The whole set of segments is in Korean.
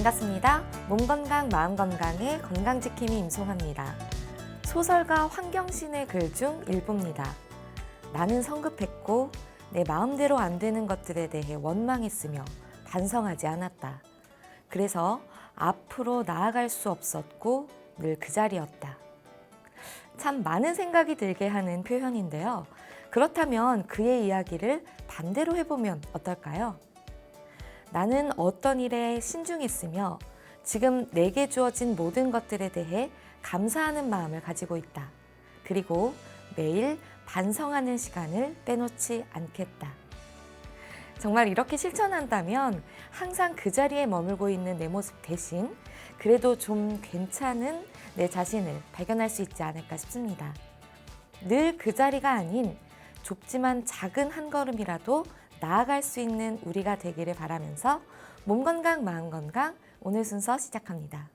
반갑습니다. 몸 건강, 마음 건강의 건강지킴이 임송합니다. 소설가 황경신의 글 중 일부입니다. 나는 성급했고 내 마음대로 안 되는 것들에 대해 원망했으며 반성하지 않았다. 그래서 앞으로 나아갈 수 없었고 늘 그 자리였다. 참 많은 생각이 들게 하는 표현인데요. 그렇다면 그의 이야기를 반대로 해보면 어떨까요? 나는 어떤 일에 신중했으며 지금 내게 주어진 모든 것들에 대해 감사하는 마음을 가지고 있다. 그리고 매일 반성하는 시간을 빼놓지 않겠다. 정말 이렇게 실천한다면 항상 그 자리에 머물고 있는 내 모습 대신 그래도 좀 괜찮은 내 자신을 발견할 수 있지 않을까 싶습니다. 늘 그 자리가 아닌 좁지만 작은 한 걸음이라도 나아갈 수 있는 우리가 되기를 바라면서 몸 건강, 마음 건강 오늘 순서 시작합니다.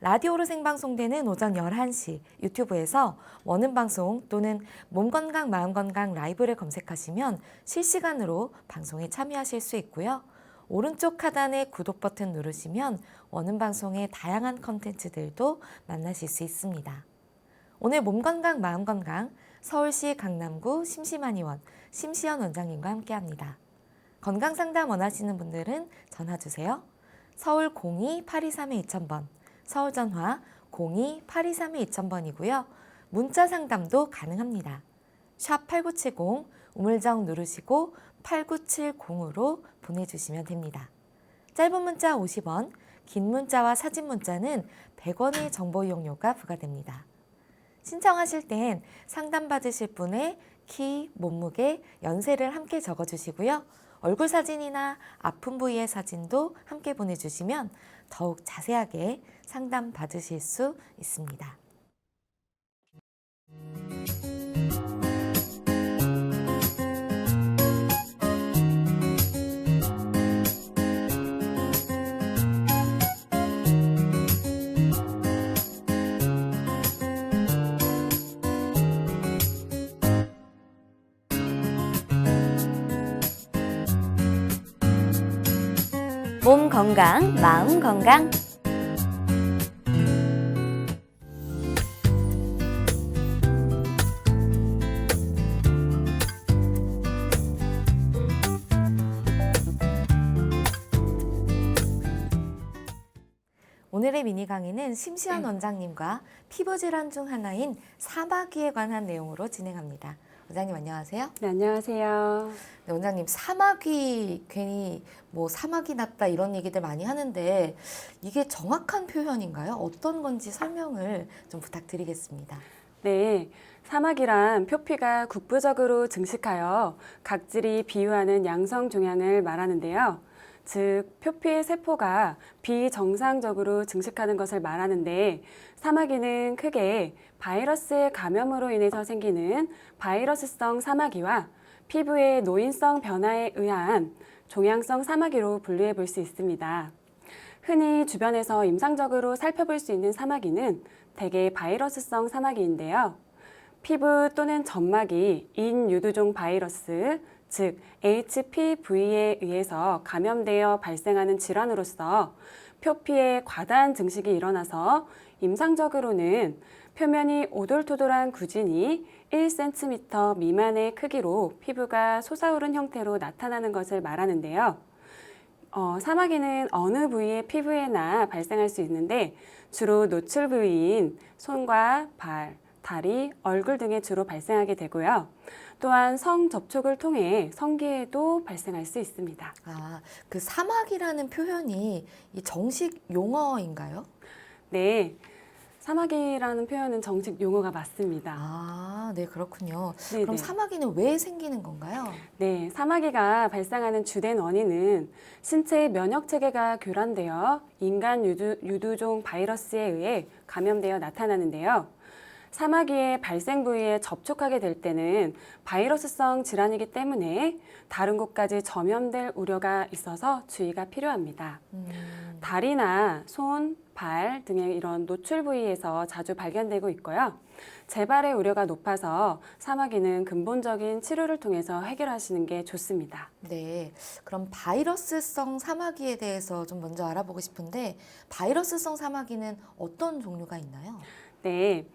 라디오로 생방송되는 오전 11시 유튜브에서 원음 방송 또는 몸 건강, 마음 건강 라이브를 검색하시면 실시간으로 방송에 참여하실 수 있고요. 오른쪽 하단에 구독 버튼 누르시면 원음 방송의 다양한 컨텐츠들도 만나실 수 있습니다. 오늘 몸 건강, 마음 건강 서울시 강남구 심심한의원 심시연 원장님과 함께합니다. 건강상담 원하시는 분들은 전화주세요. 서울 02-823-2000번, 서울 전화 02-823-2000번이고요. 문자 상담도 가능합니다. 샵 8970 우물정 누르시고 8970으로 보내주시면 됩니다. 짧은 문자 50원, 긴 문자와 사진 문자는 100원의 정보 이용료가 부과됩니다. 신청하실 땐 상담받으실 분의 키, 몸무게, 연세를 함께 적어주시고요. 얼굴 사진이나 아픈 부위의 사진도 함께 보내주시면 더욱 자세하게 상담받으실 수 있습니다. 몸 건강, 마음 건강. 오늘의 미니 강의는 심시연 원장님과 피부 질환 중 하나인 사마귀에 관한 내용으로 진행합니다. 원장님 안녕하세요. 네, 안녕하세요. 네, 원장님 사마귀 괜히 뭐 사마귀 났다 이런 얘기들 많이 하는데 이게 정확한 표현인가요? 어떤 건지 설명을 좀 부탁드리겠습니다. 네, 사마귀란 표피가 국부적으로 증식하여 각질이 비유하는 양성 종양을 말하는데요. 즉, 표피의 세포가 비정상적으로 증식하는 것을 말하는데 사마귀는 크게 바이러스의 감염으로 인해서 생기는 바이러스성 사마귀와 피부의 노인성 변화에 의한 종양성 사마귀로 분류해 볼 수 있습니다. 흔히 주변에서 임상적으로 살펴볼 수 있는 사마귀는 대개 바이러스성 사마귀인데요. 피부 또는 점막이 인유두종 바이러스, 즉 HPV에 의해서 감염되어 발생하는 질환으로서 표피에 과다한 증식이 일어나서 임상적으로는 표면이 오돌토돌한 구진이 1cm 미만의 크기로 피부가 솟아오른 형태로 나타나는 것을 말하는데요. 사마귀는 어느 부위의 피부에나 발생할 수 있는데 주로 노출 부위인 손과 발, 다리, 얼굴 등에 주로 발생하게 되고요. 또한 성접촉을 통해 성기에도 발생할 수 있습니다. 아, 그 사마귀라는 표현이 이 정식 용어인가요? 네, 사마귀라는 표현은 정식 용어가 맞습니다. 아, 네, 그렇군요. 네네. 그럼 사마귀는 왜 생기는 건가요? 네, 사마귀가 발생하는 주된 원인은 신체의 면역 체계가 교란되어 인간 유두종 바이러스에 의해 감염되어 나타나는데요. 사마귀의 발생 부위에 접촉하게 될 때는 바이러스성 질환이기 때문에 다른 곳까지 전염될 우려가 있어서 주의가 필요합니다. 다리나 손, 발 등의 이런 노출 부위에서 자주 발견되고 있고요. 재발의 우려가 높아서 사마귀는 근본적인 치료를 통해서 해결하시는 게 좋습니다. 네, 그럼 바이러스성 사마귀에 대해서 좀 먼저 알아보고 싶은데 바이러스성 사마귀는 어떤 종류가 있나요? 네,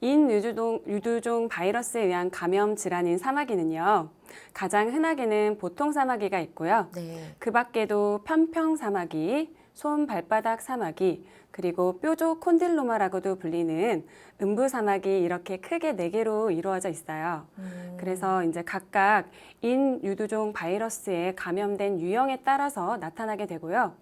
인유두종 바이러스에 의한 감염 질환인 사마귀는요. 가장 흔하게는 보통 사마귀가 있고요. 네, 그 밖에도 편평 사마귀, 손 발바닥 사마귀, 그리고 뾰족 콘딜로마라고도 불리는 음부 사마귀 이렇게 크게 4개로 이루어져 있어요. 그래서 이제 각각 인유두종 바이러스에 감염된 유형에 따라서 나타나게 되고요.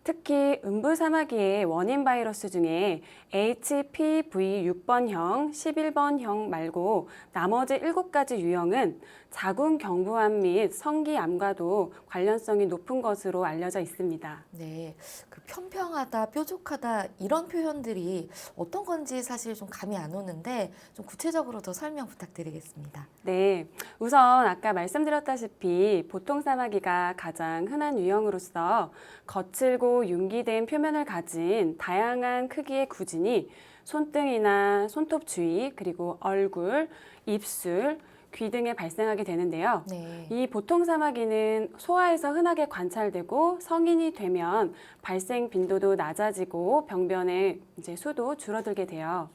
특히 음부 사마귀의 원인 바이러스 중에 HPV6번형, 11번형 말고 나머지 7가지 유형은 자궁 경부암 및 성기암과도 관련성이 높은 것으로 알려져 있습니다. 네, 그 편평하다, 뾰족하다 이런 표현들이 어떤 건지 사실 좀 감이 안 오는데 좀 구체적으로 더 설명 부탁드리겠습니다. 네, 우선 아까 말씀드렸다시피 보통 사마귀가 가장 흔한 유형으로서 거칠고 융기된 표면을 가진 다양한 크기의 구진이 손등이나 손톱 주위, 그리고 얼굴, 입술, 귀 등에 발생하게 되는데요. 네, 이 보통 사마귀는 소아에서 흔하게 관찰되고 성인이 되면 발생 빈도도 낮아지고 병변의 수도 줄어들게 돼요.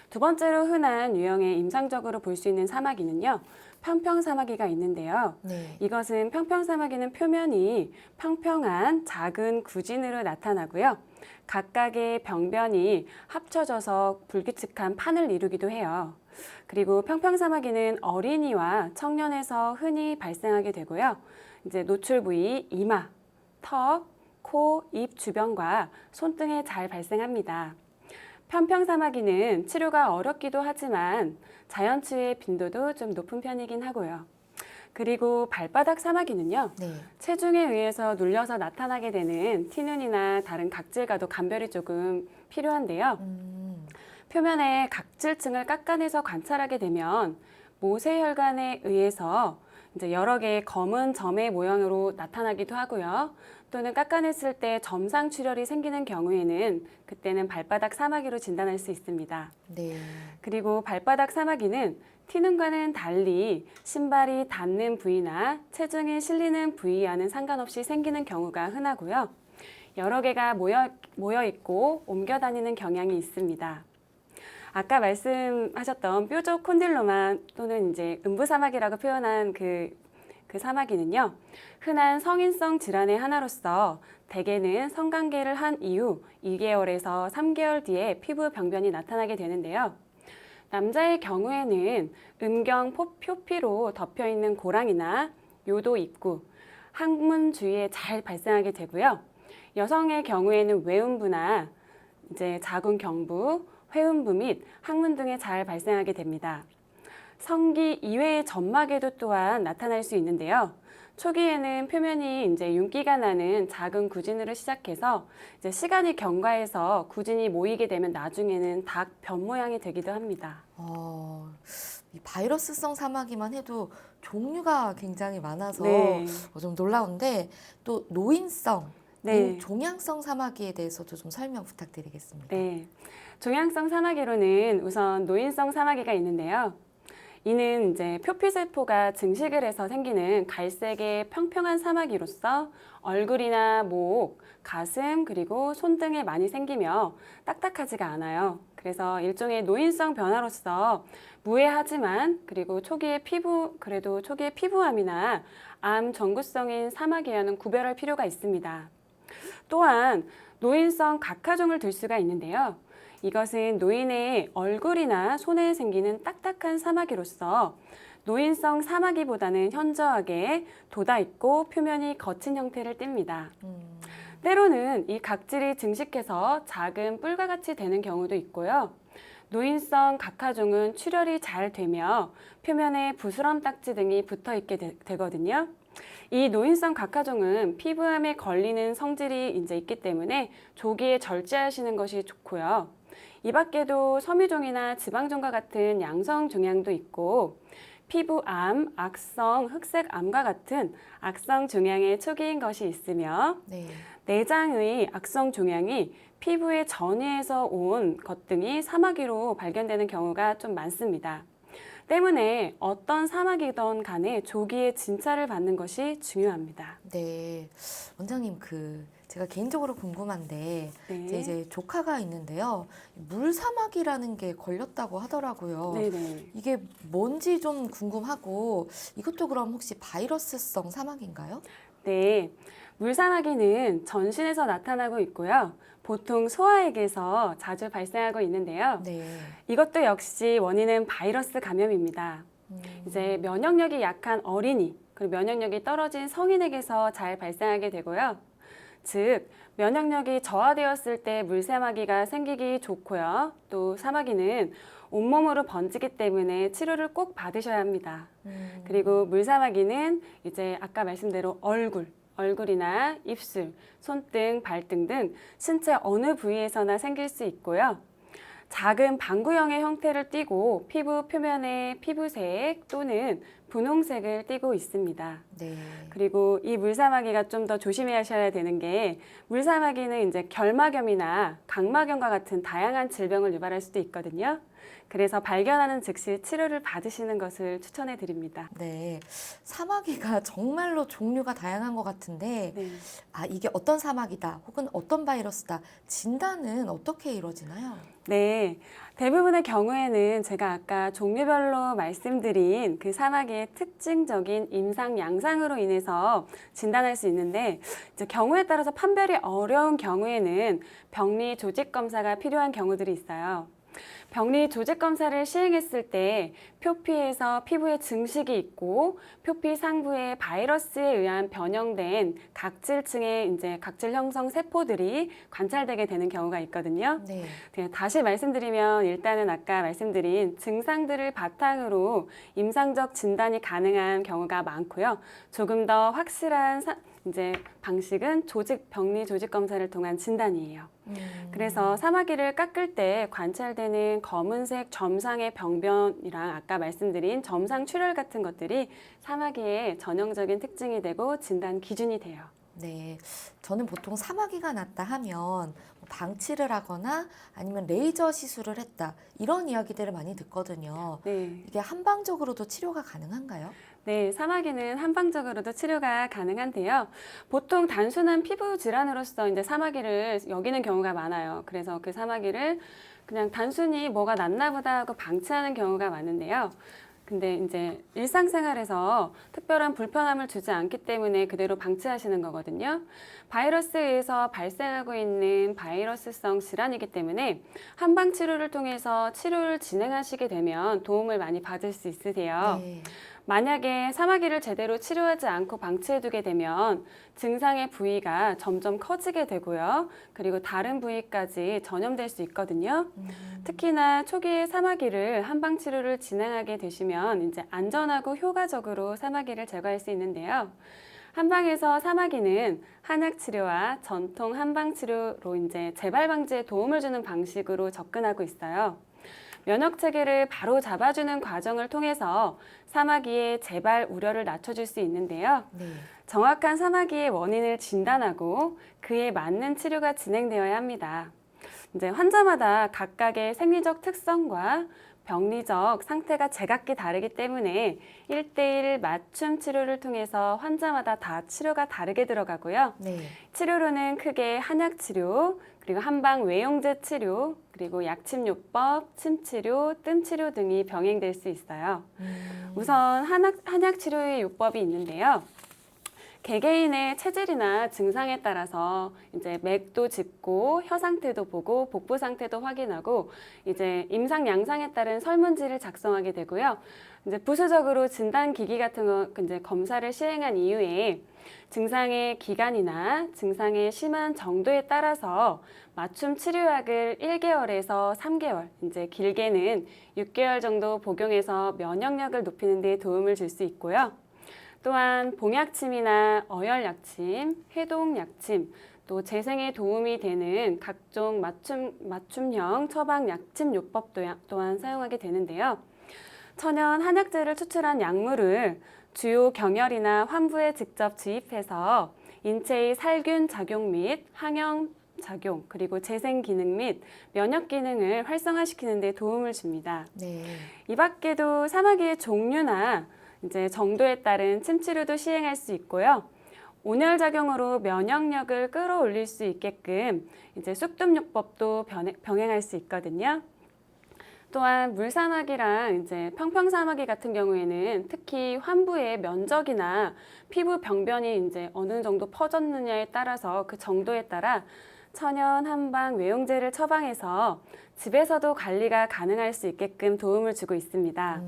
두 번째로 흔한 유형의 임상적으로 볼 수 있는 사마귀는요. 평평 사마귀가 있는데요. 네, 이것은 평평 사마귀는 표면이 평평한 작은 구진으로 나타나고요. 각각의 병변이 합쳐져서 불규칙한 판을 이루기도 해요. 그리고 평평 사마귀는 어린이와 청년에서 흔히 발생하게 되고요. 이제 노출 부위 이마, 턱, 코, 입 주변과 손등에 잘 발생합니다. 편평 사마귀는 치료가 어렵기도 하지만 자연 치유의 빈도도 좀 높은 편이긴 하고요. 그리고 발바닥 사마귀는요. 네, 체중에 의해서 눌려서 나타나게 되는 티눈이나 다른 각질과도 감별이 조금 필요한데요. 표면의 각질층을 깎아내서 관찰하게 되면 모세혈관에 의해서 이제 여러 개의 검은 점의 모양으로 나타나기도 하고요. 또는 깎아냈을 때 점상 출혈이 생기는 경우에는 그때는 발바닥 사마귀로 진단할 수 있습니다. 네, 그리고 발바닥 사마귀는 티눈과는 달리 신발이 닿는 부위나 체중이 실리는 부위와는 상관없이 생기는 경우가 흔하고요. 여러 개가 모여 있고 옮겨 다니는 경향이 있습니다. 아까 말씀하셨던 뾰족 콘딜로마 또는 이제 음부사마귀라고 표현한 그 사마귀는요, 흔한 성인성 질환의 하나로서 대개는 성관계를 한 이후 2개월에서 3개월 뒤에 피부 병변이 나타나게 되는데요. 남자의 경우에는 음경 표피로 덮여 있는 고랑이나 요도 입구, 항문 주위에 잘 발생하게 되고요. 여성의 경우에는 외음부나 이제 자궁 경부, 회음부 및 항문 등에 잘 발생하게 됩니다. 성기 이외의 점막에도 또한 나타날 수 있는데요. 초기에는 표면이 이제 윤기가 나는 작은 구진으로 시작해서 이제 시간이 경과해서 구진이 모이게 되면 나중에는 닭 변 모양이 되기도 합니다. 이 바이러스성 사마귀만 해도 종류가 굉장히 많아서 네. 좀 놀라운데 또 노인성, 네. 종양성 사마귀에 대해서도 좀 설명 부탁드리겠습니다. 네, 종양성 사마귀로는 우선 노인성 사마귀가 있는데요. 이는 이제 표피세포가 증식을 해서 생기는 갈색의 평평한 사마귀로서 얼굴이나 목, 가슴, 그리고 손 등에 많이 생기며 딱딱하지가 않아요. 그래서 일종의 노인성 변화로서 무해하지만 그래도 초기의 피부암이나 암 전구성인 사마귀와는 구별할 필요가 있습니다. 또한 노인성 각화종을 들 수가 있는데요. 이것은 노인의 얼굴이나 손에 생기는 딱딱한 사마귀로서 노인성 사마귀보다는 현저하게 돋아있고 표면이 거친 형태를 띱니다. 때로는 이 각질이 증식해서 작은 뿔과 같이 되는 경우도 있고요. 노인성 각화종은 출혈이 잘 되며 표면에 부스럼 딱지 등이 붙어있게 되거든요. 이 노인성 각화종은 피부암에 걸리는 성질이 이제 있기 때문에 조기에 절제하시는 것이 좋고요. 이 밖에도 섬유종이나 지방종과 같은 양성 종양도 있고 피부암, 악성, 흑색암과 같은 악성 종양의 초기인 것이 있으며 네. 내장의 악성 종양이 피부에 전이해서 온 것 등이 사마귀로 발견되는 경우가 좀 많습니다. 때문에 어떤 사마귀든 간에 조기에 진찰을 받는 것이 중요합니다. 네. 원장님, 제가 개인적으로 궁금한데, 제 이제 조카가 있는데요. 물사마귀라는 게 걸렸다고 하더라고요. 네네. 이게 뭔지 좀 궁금하고, 이것도 그럼 혹시 바이러스성 사마귀인가요? 네, 물사마귀는 전신에서 나타나고 있고요. 보통 소아에게서 자주 발생하고 있는데요. 네. 이것도 역시 원인은 바이러스 감염입니다. 이제 면역력이 약한 어린이, 그리고 면역력이 떨어진 성인에게서 잘 발생하게 되고요. 즉, 면역력이 저하되었을 때 물사마귀가 생기기 좋고요. 또 사마귀는 온몸으로 번지기 때문에 치료를 꼭 받으셔야 합니다. 그리고 물사마귀는 이제 아까 말씀대로 얼굴이나 입술, 손등, 발등 등 신체 어느 부위에서나 생길 수 있고요. 작은 방구형의 형태를 띠고 피부 표면에 피부색 또는 분홍색을 띠고 있습니다. 네. 그리고 이 물사마귀가 좀 더 조심하셔야 되는 게 물사마귀는 이제 결막염이나 각막염과 같은 다양한 질병을 유발할 수도 있거든요. 그래서 발견하는 즉시 치료를 받으시는 것을 추천해 드립니다. 네. 사마귀가 정말로 종류가 다양한 것 같은데, 네. 이게 어떤 사마귀다, 혹은 어떤 바이러스다, 진단은 어떻게 이루어지나요? 네, 대부분의 경우에는 제가 아까 종류별로 말씀드린 그 사마귀의 특징적인 임상 양상으로 인해서 진단할 수 있는데 이제 경우에 따라서 판별이 어려운 경우에는 병리 조직 검사가 필요한 경우들이 있어요. 병리 조직 검사를 시행했을 때 표피에서 피부에 증식이 있고 표피 상부에 바이러스에 의한 변형된 각질층의 이제 각질 형성 세포들이 관찰되게 되는 경우가 있거든요. 네. 다시 말씀드리면 일단은 아까 말씀드린 증상들을 바탕으로 임상적 진단이 가능한 경우가 많고요. 조금 더 확실한 이제 방식은 병리 조직 검사를 통한 진단이에요. 그래서 사마귀를 깎을 때 관찰되는 검은색 점상의 병변이랑 아까 말씀드린 점상 출혈 같은 것들이 사마귀의 전형적인 특징이 되고 진단 기준이 돼요. 네. 저는 보통 사마귀가 났다 하면 뭐 방치를 하거나 아니면 레이저 시술을 했다, 이런 이야기들을 많이 듣거든요. 네. 이게 한방적으로도 치료가 가능한가요? 네, 사마귀는 한방적으로도 치료가 가능한데요. 보통 단순한 피부 질환으로서 이제 사마귀를 여기는 경우가 많아요. 그래서 그 사마귀를 그냥 단순히 뭐가 났나 보다 하고 방치하는 경우가 많은데요. 근데 이제 일상생활에서 특별한 불편함을 주지 않기 때문에 그대로 방치하시는 거거든요. 바이러스에 의해서 발생하고 있는 바이러스성 질환이기 때문에 한방 치료를 통해서 치료를 진행하시게 되면 도움을 많이 받을 수 있으세요. 네. 만약에 사마귀를 제대로 치료하지 않고 방치해두게 되면 증상의 부위가 점점 커지게 되고요. 그리고 다른 부위까지 전염될 수 있거든요. 특히나 초기에 사마귀를 한방 치료를 진행하게 되시면 이제 안전하고 효과적으로 사마귀를 제거할 수 있는데요. 한방에서 사마귀는 한약 치료와 전통 한방 치료로 이제 재발 방지에 도움을 주는 방식으로 접근하고 있어요. 면역 체계를 바로 잡아주는 과정을 통해서 사마귀의 재발 우려를 낮춰줄 수 있는데요. 네. 정확한 사마귀의 원인을 진단하고 그에 맞는 치료가 진행되어야 합니다. 이제 환자마다 각각의 생리적 특성과 병리적 상태가 제각기 다르기 때문에 1:1 맞춤 치료를 통해서 환자마다 다 치료가 다르게 들어가고요. 네. 치료로는 크게 한약 치료, 그리고 한방 외용제 치료, 그리고 약침요법, 침치료, 뜸치료 등이 병행될 수 있어요. 우선 한약 치료의 요법이 있는데요. 개개인의 체질이나 증상에 따라서 이제 맥도 짚고 혀 상태도 보고 복부 상태도 확인하고 이제 임상 양상에 따른 설문지를 작성하게 되고요. 이제 부수적으로 진단 기기 같은 거 이제 검사를 시행한 이후에 증상의 기간이나 증상의 심한 정도에 따라서 맞춤 치료약을 1개월에서 3개월, 이제 길게는 6개월 정도 복용해서 면역력을 높이는 데 도움을 줄 수 있고요. 또한 봉약침이나 어열약침, 해독약침, 또 재생에 도움이 되는 각종 맞춤형 처방 약침요법 또한 사용하게 되는데요. 천연 한약재를 추출한 약물을 주요 경혈이나 환부에 직접 주입해서 인체의 살균 작용 및 항염 작용, 그리고 재생 기능 및 면역 기능을 활성화시키는 데 도움을 줍니다. 네. 이 밖에도 사마귀의 종류나 이제 정도에 따른 침 치료도 시행할 수 있고요. 온열 작용으로 면역력을 끌어올릴 수 있게끔 이제 쑥뜸요법도 병행할 수 있거든요. 또한 물사마귀랑 이제 평평사마귀 같은 경우에는 특히 환부의 면적이나 피부 병변이 이제 어느 정도 퍼졌느냐에 따라서 그 정도에 따라 천연 한방 외용제를 처방해서 집에서도 관리가 가능할 수 있게끔 도움을 주고 있습니다.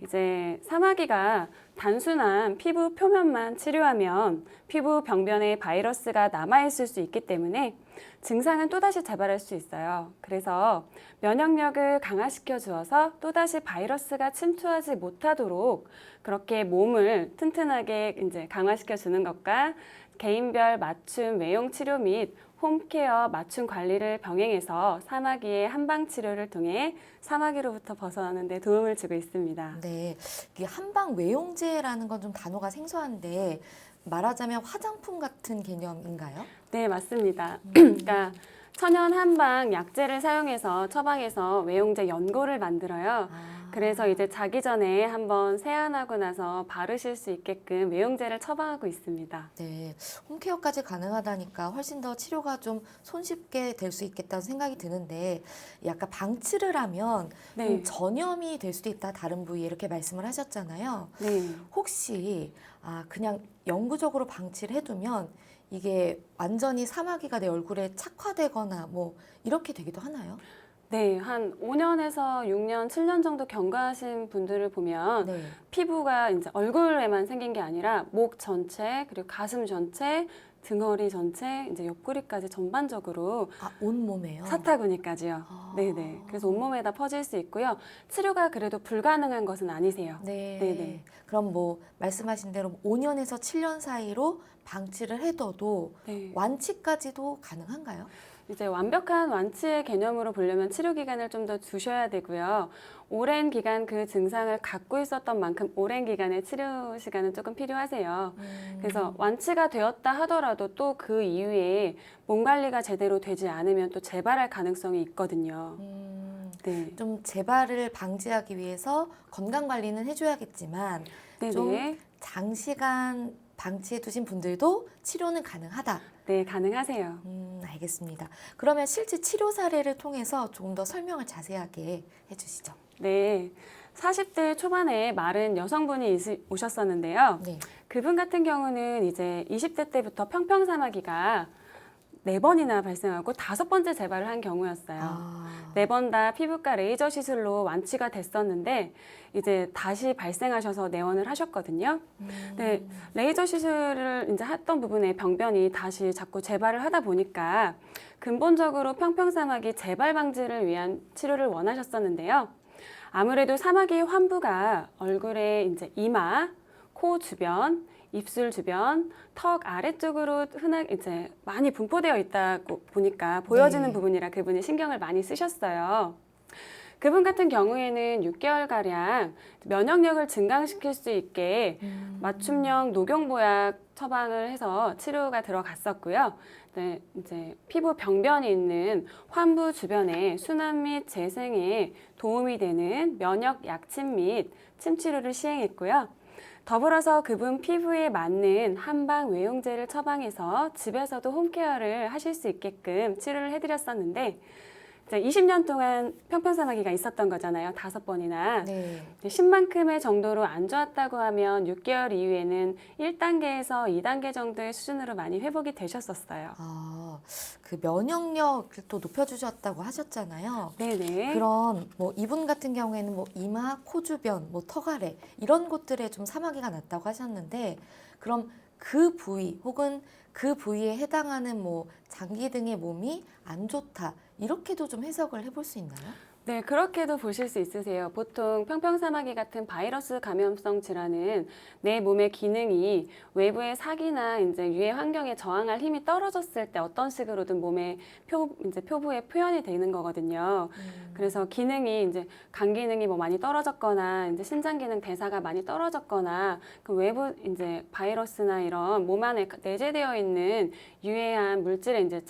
이제 사마귀가 단순한 피부 표면만 치료하면 피부 병변에 바이러스가 남아있을 수 있기 때문에 증상은 또다시 재발할 수 있어요. 그래서 면역력을 강화시켜 주어서 또다시 바이러스가 침투하지 못하도록 그렇게 몸을 튼튼하게 이제 강화시켜 주는 것과 개인별 맞춤 외용 치료 및 홈케어 맞춤 관리를 병행해서 사마귀의 한방 치료를 통해 사마귀로부터 벗어나는 데 도움을 주고 있습니다. 네, 이게 한방 외용제라는 건 좀 단어가 생소한데 말하자면 화장품 같은 개념인가요? 네, 맞습니다. 그러니까 천연 한방 약재를 사용해서 처방해서 외용제 연고를 만들어요. 그래서 이제 자기 전에 한번 세안하고 나서 바르실 수 있게끔 외용제를 처방하고 있습니다. 네, 홈케어까지 가능하다니까 훨씬 더 치료가 좀 손쉽게 될 수 있겠다는 생각이 드는데 약간 방치를 하면 네. 전염이 될 수도 있다, 다른 부위에 이렇게 말씀을 하셨잖아요. 네. 혹시 그냥 영구적으로 방치를 해두면 이게 완전히 사마귀가 내 얼굴에 착화되거나 뭐 이렇게 되기도 하나요? 네, 한 5년에서 6년, 7년 정도 경과하신 분들을 보면 네. 피부가 이제 얼굴에만 생긴 게 아니라 목 전체, 그리고 가슴 전체, 등허리 전체, 이제 옆구리까지 전반적으로 온몸에요? 사타구니까지요. 아. 네네. 그래서 온몸에다 퍼질 수 있고요. 치료가 그래도 불가능한 것은 아니세요. 네. 네네. 그럼 뭐 말씀하신 대로 5년에서 7년 사이로 방치를 해둬도 네. 완치까지도 가능한가요? 이제 완벽한 완치의 개념으로 보려면 치료 기간을 좀 더 두셔야 되고요. 오랜 기간 그 증상을 갖고 있었던 만큼 오랜 기간의 치료 시간은 조금 필요하세요. 그래서 완치가 되었다 하더라도 또 그 이후에 몸 관리가 제대로 되지 않으면 또 재발할 가능성이 있거든요. 네. 좀 재발을 방지하기 위해서 건강 관리는 해줘야겠지만 좀 네네. 장시간 방치해 두신 분들도 치료는 가능하다. 네, 가능하세요. 알겠습니다. 그러면 실제 치료 사례를 통해서 조금 더 설명을 자세하게 해주시죠. 네. 40대 초반에 마른 여성분이 오셨었는데요. 네. 그분 같은 경우는 이제 20대 때부터 평평사마귀가 4번이나 발생하고 5번째 재발을 한 경우였어요. 4번 다 피부과 레이저 시술로 완치가 됐었는데 이제 다시 발생하셔서 내원을 하셨거든요. 네, 레이저 시술을 이제 했던 부분에 병변이 다시 자꾸 재발을 하다 보니까 근본적으로 평평사마귀 재발 방지를 위한 치료를 원하셨었는데요. 아무래도 사마귀의 환부가 얼굴에 이제 이마, 코 주변, 입술 주변, 턱 아래쪽으로 흔하게 이제 많이 분포되어 있다고 보니까 보여지는 네. 부분이라 그분이 신경을 많이 쓰셨어요. 그분 같은 경우에는 6개월가량 면역력을 증강시킬 수 있게 맞춤형 녹용보약 처방을 해서 치료가 들어갔었고요. 네, 이제 피부 병변이 있는 환부 주변에 순환 및 재생에 도움이 되는 면역 약침 및 침 치료를 시행했고요. 더불어서 그분 피부에 맞는 한방 외용제를 처방해서 집에서도 홈케어를 하실 수 있게끔 치료를 해드렸었는데 20년 동안 평평사마귀가 있었던 거잖아요. 5번이나. 네. 10만큼의 정도로 안 좋았다고 하면 6개월 이후에는 1단계에서 2단계 정도의 수준으로 많이 회복이 되셨었어요. 그 면역력을 또 높여주셨다고 하셨잖아요. 네네. 그럼 뭐 이분 같은 경우에는 뭐 이마, 코 주변, 뭐 턱 아래 이런 곳들에 좀 사마귀가 났다고 하셨는데 그럼 그 부위 혹은 그 부위에 해당하는 뭐 장기 등의 몸이 안 좋다 이렇게도 좀 해석을 해볼 수 있나요? 네, 그렇게도 보실 수 있으세요. 보통 평평사마귀 같은 바이러스 감염성 질환은 내 몸의 기능이 외부의 사기나 이제 유해 환경에 저항할 힘이 떨어졌을 때 어떤 식으로든 몸의 이제 표부에 표현이 되는 거거든요. 그래서 기능이 이제 간 기능이 뭐 많이 떨어졌거나 이제 신장 기능 대사가 많이 떨어졌거나 그 외부 이제 바이러스나 이런 몸 안에 내재되어 있는 유해한 물질에 이제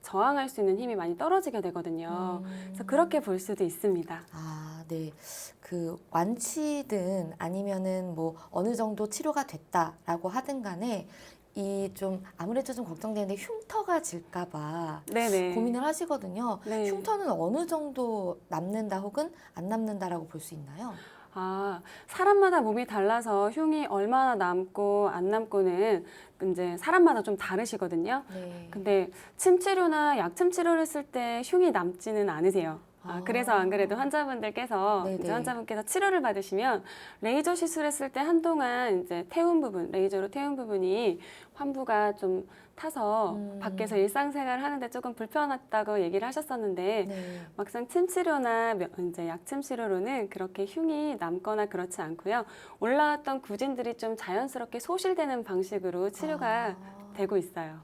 저항할 수 있는 힘이 많이 떨어지게 되거든요. 그래서 그렇게 볼 수도 있습니다. 아, 네. 그 완치든 아니면은 뭐 어느 정도 치료가 됐다라고 하든 간에 이 좀 아무래도 좀 걱정되는데 흉터가 질까 봐 네네. 고민을 하시거든요. 네. 흉터는 어느 정도 남는다 혹은 안 남는다라고 볼 수 있나요? 아, 사람마다 몸이 달라서 흉이 얼마나 남고 안 남고는 이제 사람마다 좀 다르시거든요. 네. 근데 침 치료나 약침 치료를 했을 때 흉이 남지는 않으세요. 그래서 안 그래도 환자분들께서 네네. 이제 환자분께서 치료를 받으시면 레이저 시술했을 때 한동안 이제 태운 부분, 레이저로 태운 부분이 환부가 좀 타서 밖에서 일상생활을 하는데 조금 불편했다고 얘기를 하셨었는데 네. 막상 침 치료나 이제 약침 치료로는 그렇게 흉이 남거나 그렇지 않고요. 올라왔던 구진들이 좀 자연스럽게 소실되는 방식으로 치료가 되고 있어요.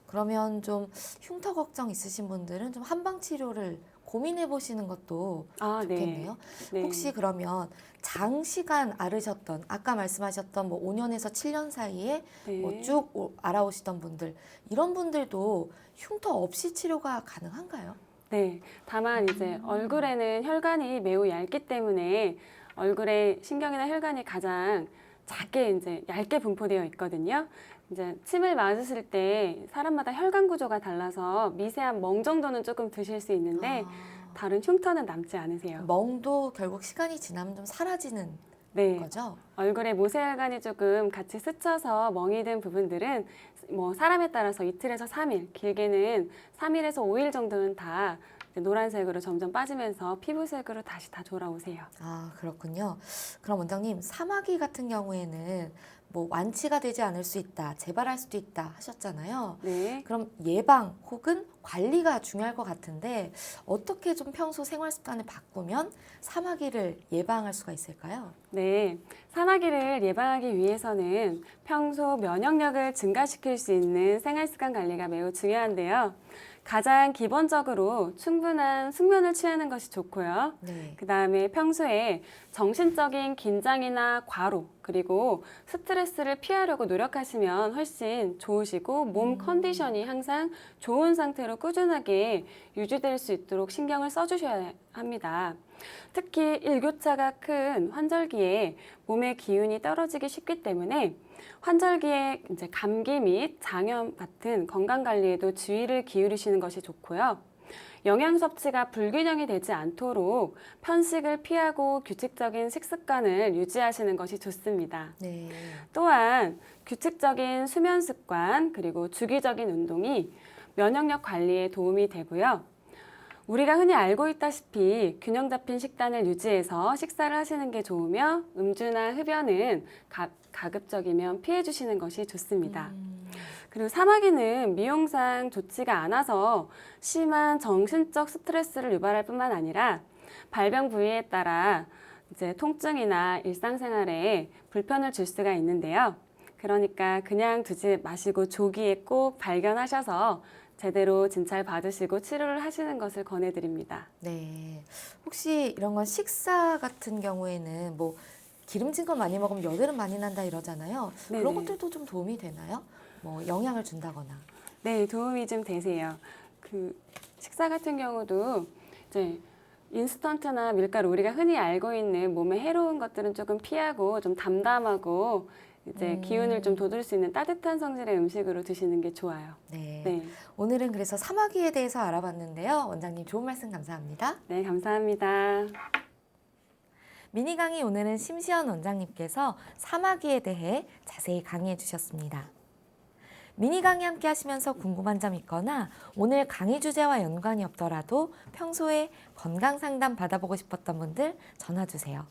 그러면 좀 흉터 걱정 있으신 분들은 좀 한방 치료를 고민해 보시는 것도 좋겠네요. 네. 혹시 그러면 장시간 앓으셨던 아까 말씀하셨던 뭐 5년에서 7년 사이에 네. 뭐 쭉 앓아오시던 분들 이런 분들도 흉터 없이 치료가 가능한가요? 네. 다만 이제 얼굴에는 혈관이 매우 얇기 때문에 얼굴에 신경이나 혈관이 가장 작게 이제 얇게 분포되어 있거든요. 이제 침을 맞으실 때 사람마다 혈관 구조가 달라서 미세한 멍 정도는 조금 드실 수 있는데 다른 흉터는 남지 않으세요. 멍도 결국 시간이 지나면 좀 사라지는 네. 거죠? 얼굴에 모세혈관이 조금 같이 스쳐서 멍이 든 부분들은 뭐 사람에 따라서 이틀에서 3일, 길게는 3일에서 5일 정도는 다 노란색으로 점점 빠지면서 피부색으로 다시 다 돌아오세요. 아, 그렇군요. 그럼 원장님, 사마귀 같은 경우에는 뭐 완치가 되지 않을 수 있다, 재발할 수도 있다 하셨잖아요. 네. 그럼 예방 혹은 관리가 중요할 것 같은데 어떻게 좀 평소 생활 습관을 바꾸면 사마귀를 예방할 수가 있을까요? 네, 사마귀를 예방하기 위해서는 평소 면역력을 증가시킬 수 있는 생활습관 관리가 매우 중요한데요. 가장 기본적으로 충분한 숙면을 취하는 것이 좋고요. 네. 그 다음에 평소에 정신적인 긴장이나 과로, 그리고 스트레스를 피하려고 노력하시면 훨씬 좋으시고 몸 컨디션이 항상 좋은 상태로 꾸준하게 유지될 수 있도록 신경을 써주셔야 합니다. 특히 일교차가 큰 환절기에 몸의 기운이 떨어지기 쉽기 때문에 환절기에 이제 감기 및 장염 같은 건강 관리에도 주의를 기울이시는 것이 좋고요. 영양 섭취가 불균형이 되지 않도록 편식을 피하고 규칙적인 식습관을 유지하시는 것이 좋습니다. 네. 또한 규칙적인 수면 습관 그리고 주기적인 운동이 면역력 관리에 도움이 되고요. 우리가 흔히 알고 있다시피 균형 잡힌 식단을 유지해서 식사를 하시는 게 좋으며 음주나 흡연은 가급적이면 피해 주시는 것이 좋습니다. 그리고 사마귀는 미용상 좋지가 않아서 심한 정신적 스트레스를 유발할 뿐만 아니라 발병 부위에 따라 이제 통증이나 일상생활에 불편을 줄 수가 있는데요. 그러니까 그냥 두지 마시고 조기에 꼭 발견하셔서 제대로 진찰 받으시고 치료를 하시는 것을 권해드립니다. 네. 혹시 이런 건 식사 같은 경우에는 뭐 기름진 거 많이 먹으면 여드름 많이 난다 이러잖아요. 그런 네네. 것들도 좀 도움이 되나요? 뭐 영향을 준다거나. 네, 도움이 좀 되세요. 그 식사 같은 경우도 이제 인스턴트나 밀가루 우리가 흔히 알고 있는 몸에 해로운 것들은 조금 피하고 좀 담담하고 이제 기운을 좀 돋울 수 있는 따뜻한 성질의 음식으로 드시는 게 좋아요. 네. 네, 오늘은 그래서 사마귀에 대해서 알아봤는데요. 원장님 좋은 말씀 감사합니다. 네, 감사합니다. 미니 강의 오늘은 심시연 원장님께서 사마귀에 대해 자세히 강의해 주셨습니다. 미니 강의 함께 하시면서 궁금한 점 있거나 오늘 강의 주제와 연관이 없더라도 평소에 건강 상담 받아보고 싶었던 분들 전화 주세요.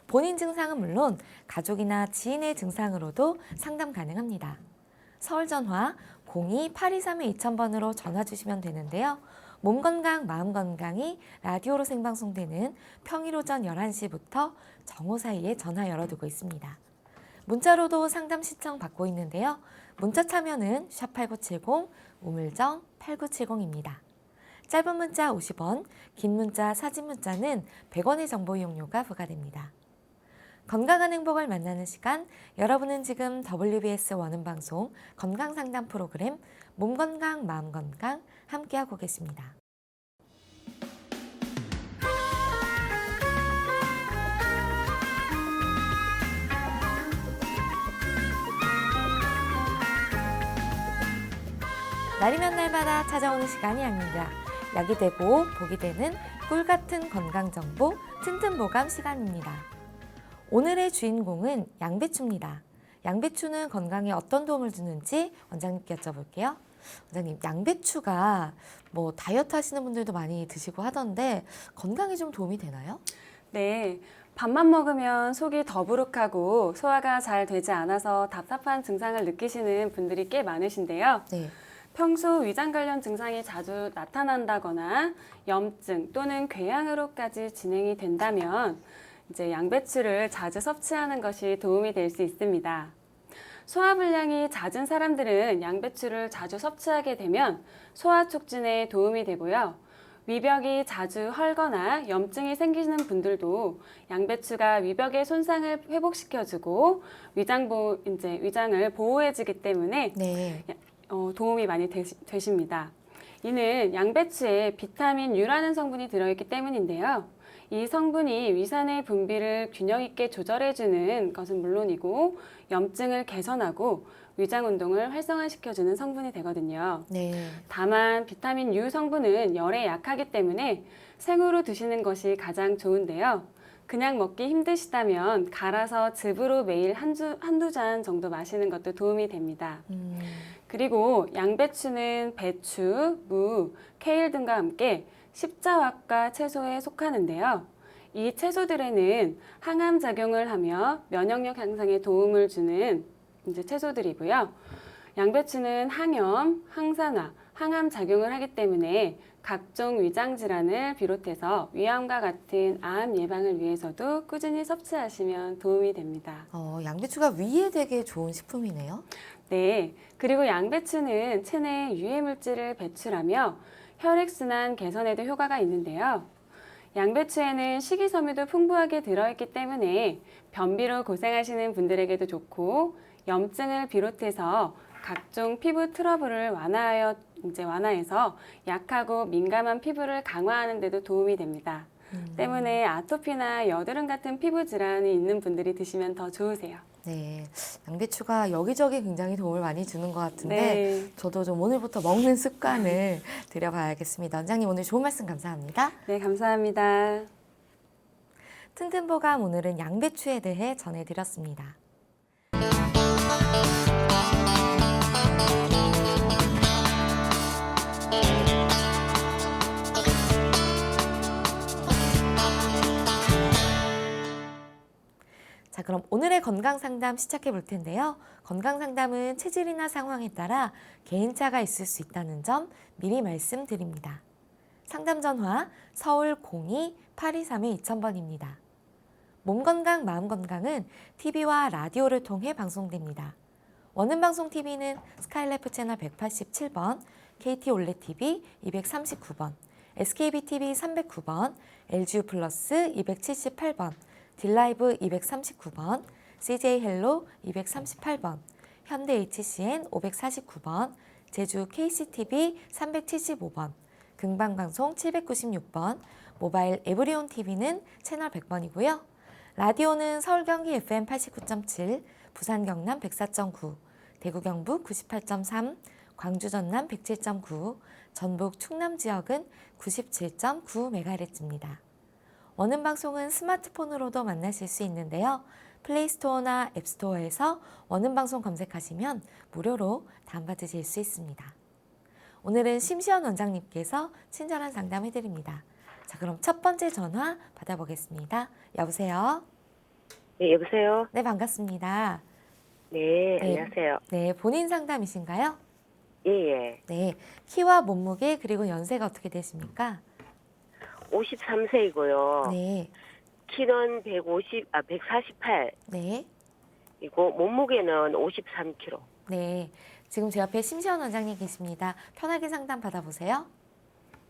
본인 증상은 물론 가족이나 지인의 증상으로도 상담 가능합니다. 서울 전화 02-823-2000번으로 전화 주시면 되는데요. 몸 건강, 마음 건강이 라디오로 생방송되는 평일 오전 11시부터 정오 사이에 전화 열어두고 있습니다. 문자로도 상담 신청 받고 있는데요. 문자 참여는 샵8970, 우물정 8970입니다. 짧은 문자 50원, 긴 문자, 사진 문자는 100원의 정보 이용료가 부과됩니다. 건강한 행복을 만나는 시간, 여러분은 지금 WBS 원음방송 건강상담 프로그램 몸건강, 마음건강 함께하고 계십니다. 날이면 날마다 찾아오는 시간이 아닙니다. 약이 되고 복이 되는 꿀같은 건강정보 튼튼보감 시간입니다. 오늘의 주인공은 양배추입니다. 양배추는 건강에 어떤 도움을 주는지 원장님께 여쭤볼게요. 원장님, 양배추가 뭐 다이어트 하시는 분들도 많이 드시고 하던데 건강에 좀 도움이 되나요? 네, 밥만 먹으면 속이 더부룩하고 소화가 잘 되지 않아서 답답한 증상을 느끼시는 분들이 꽤 많으신데요. 네. 평소 위장 관련 증상이 자주 나타난다거나 염증 또는 궤양으로까지 진행이 된다면 이제 양배추를 자주 섭취하는 것이 도움이 될 수 있습니다. 소화불량이 잦은 사람들은 양배추를 자주 섭취하게 되면 소화 촉진에 도움이 되고요. 위벽이 자주 헐거나 염증이 생기는 분들도 양배추가 위벽의 손상을 회복시켜주고 위장을 보호해주기 때문에 네. 도움이 많이 되십니다. 이는 양배추에 비타민 U라는 성분이 들어있기 때문인데요. 이 성분이 위산의 분비를 균형 있게 조절해주는 것은 물론이고 염증을 개선하고 위장 운동을 활성화시켜주는 성분이 되거든요. 네. 다만 비타민 U 성분은 열에 약하기 때문에 생으로 드시는 것이 가장 좋은데요. 그냥 먹기 힘드시다면 갈아서 즙으로 매일 한두 잔 정도 마시는 것도 도움이 됩니다. 그리고 양배추는 배추, 무, 케일 등과 함께 십자화과 채소에 속하는데요. 이 채소들에는 항암 작용을 하며 면역력 향상에 도움을 주는 채소들이고요. 양배추는 항염, 항산화, 항암 작용을 하기 때문에 각종 위장 질환을 비롯해서 위암과 같은 암 예방을 위해서도 꾸준히 섭취하시면 도움이 됩니다. 양배추가 위에 되게 좋은 식품이네요. 네, 그리고 양배추는 체내 유해 물질을 배출하며 혈액순환 개선에도 효과가 있는데요. 양배추에는 식이섬유도 풍부하게 들어있기 때문에 변비로 고생하시는 분들에게도 좋고 염증을 비롯해서 각종 피부 트러블을 완화해서 약하고 민감한 피부를 강화하는 데도 도움이 됩니다. 때문에 아토피나 여드름 같은 피부 질환이 있는 분들이 드시면 더 좋으세요. 네, 양배추가 여기저기 굉장히 도움을 많이 주는 것 같은데 네. 저도 좀 오늘부터 먹는 습관을 들여봐야겠습니다. 원장님 오늘 좋은 말씀 감사합니다. 네, 감사합니다. 튼튼보감 오늘은 양배추에 대해 전해드렸습니다. 자, 그럼 오늘의 건강상담 시작해 볼 텐데요. 건강상담은 체질이나 상황에 따라 개인차가 있을 수 있다는 점 미리 말씀드립니다. 상담 전화 서울 02-823-2000번입니다. 몸건강, 마음건강은 TV와 라디오를 통해 방송됩니다. 원음방송TV는 스카이라이프 채널 187번, KT 올레TV 239번, SKBTV 309번, LGU 플러스 278번, 딜라이브 239번, CJ 헬로 238번, 현대 HCN 549번, 제주 KCTV 375번, 금방방송 796번, 모바일 에브리온 TV는 채널 100번이고요. 라디오는 서울 경기 FM 89.7, 부산 경남 104.9, 대구 경북 98.3, 광주 전남 107.9, 전북 충남 지역은 97.9MHz입니다. 원음방송은 스마트폰으로도 만나실 수 있는데요. 플레이스토어나 앱스토어에서 원음방송 검색하시면 무료로 다운받으실 수 있습니다. 오늘은 심시연 원장님께서 친절한 상담해드립니다. 자, 그럼 첫 번째 전화 받아보겠습니다. 여보세요? 네, 여보세요? 네, 반갑습니다. 네, 네. 안녕하세요. 네, 본인 상담이신가요? 예, 예. 네. 키와 몸무게 그리고 연세가 어떻게 되십니까? 53세이고요. 네. 키는 148. 네. 이고 몸무게는 53kg. 네. 지금 제 옆에 심시원 원장님 계십니다. 편하게 상담 받아보세요.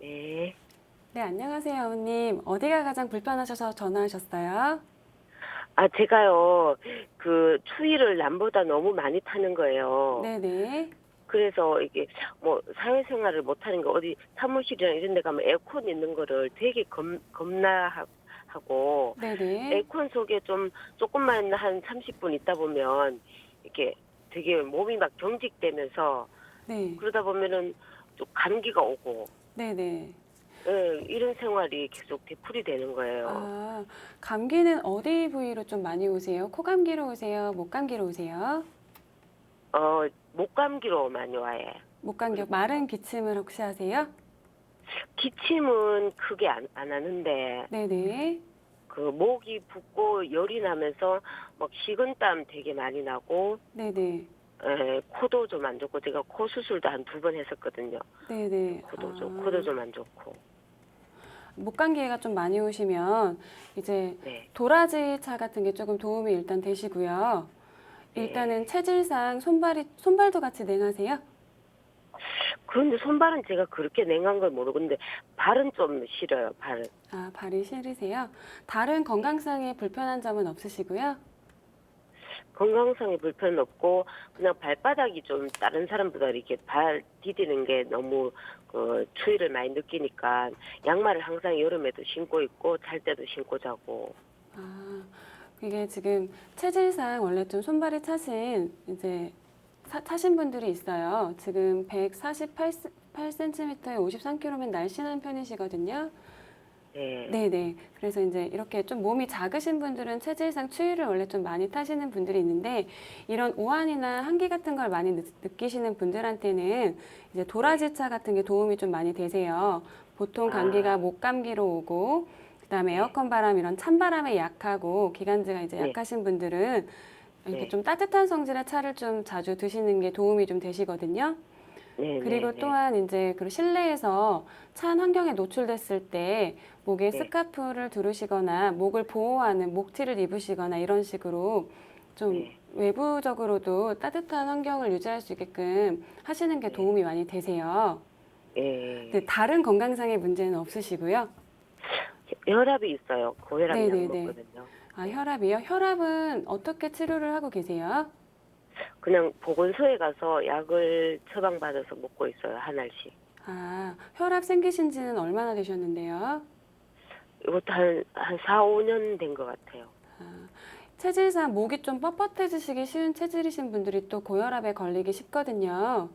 네. 네, 안녕하세요, 어머님. 어디가 가장 불편하셔서 전화하셨어요? 제가요, 그 추위를 남보다 너무 많이 타는 거예요. 네네. 그래서 이게 뭐 사회생활을 못하는 거 어디 사무실이나 이런 데 가면 에어컨 있는 거를 되게 겁나하고 네네. 에어컨 속에 좀 조금만 한 30분 있다 보면 이렇게 되게 몸이 막 경직되면서 네. 그러다 보면은 좀 감기가 오고 네네. 이런 생활이 계속 되풀이 되는 거예요. 아, 감기는 어디 부위로 좀 많이 오세요? 코감기로 오세요? 목감기로 오세요? 목감기로 많이 와요. 목감기, 마른 기침을 혹시 하세요? 기침은 크게 안 하는데 네네. 그 목이 붓고 열이 나면서 막 식은땀 되게 많이 나고 네네. 코도 좀 안 좋고 제가 코 수술도 한 2번 했었거든요. 네네. 코도 좀 안 좋고. 목감기가 좀 많이 오시면 이제 네. 도라지 차 같은 게 조금 도움이 일단 되시고요. 네. 일단은 체질상 손발도 같이 냉하세요? 그런데 손발은 제가 그렇게 냉한 걸 모르는데 발은 좀 싫어요. 발은. 아, 발이 시리세요? 다른 건강상의 불편한 점은 없으시고요? 건강상의 불편은 없고 그냥 발바닥이 좀 다른 사람보다 이렇게 발 디디는 게 너무 그 추위를 많이 느끼니까 양말을 항상 여름에도 신고 있고 잘 때도 신고 자고. 아, 이게 지금 체질상 원래 좀 손발이 차신 이제 타신 분들이 있어요. 지금 148cm에 53kg면 날씬한 편이시거든요. 네. 네네. 그래서 이제 이렇게 좀 몸이 작으신 분들은 체질상 추위를 원래 좀 많이 타시는 분들이 있는데 이런 오한이나 한기 같은 걸 많이 느끼시는 분들한테는 이제 도라지차 같은 게 도움이 좀 많이 되세요. 보통 감기가 목감기로 오고 그다음에 에어컨 바람 이런 찬바람에 약하고 기관지가 이제 네. 약하신 분들은 이렇게 네. 좀 따뜻한 성질의 차를 좀 자주 드시는 게 도움이 좀 되시거든요. 네. 그리고 네. 또한 이제 그 실내에서 찬 환경에 노출됐을 때 목에 네. 스카프를 두르시거나 목을 보호하는 목티를 입으시거나 이런 식으로 좀 네. 외부적으로도 따뜻한 환경을 유지할 수 있게끔 하시는 게 도움이 많이 되세요. 네. 근데 다른 건강상의 문제는 없으시고요. 혈압이 있어요. 고혈압 약 네네네. 먹거든요. 아, 혈압이요? 혈압은 어떻게 치료를 하고 계세요? 그냥 보건소에 가서 약을 처방받아서 먹고 있어요. 한 알씩. 아, 혈압 생기신 지는 얼마나 되셨는데요? 이것도 한 4, 5년 된 것 같아요. 아, 체질상 목이 좀 뻣뻣해지시기 쉬운 체질이신 분들이 또 고혈압에 걸리기 쉽거든요.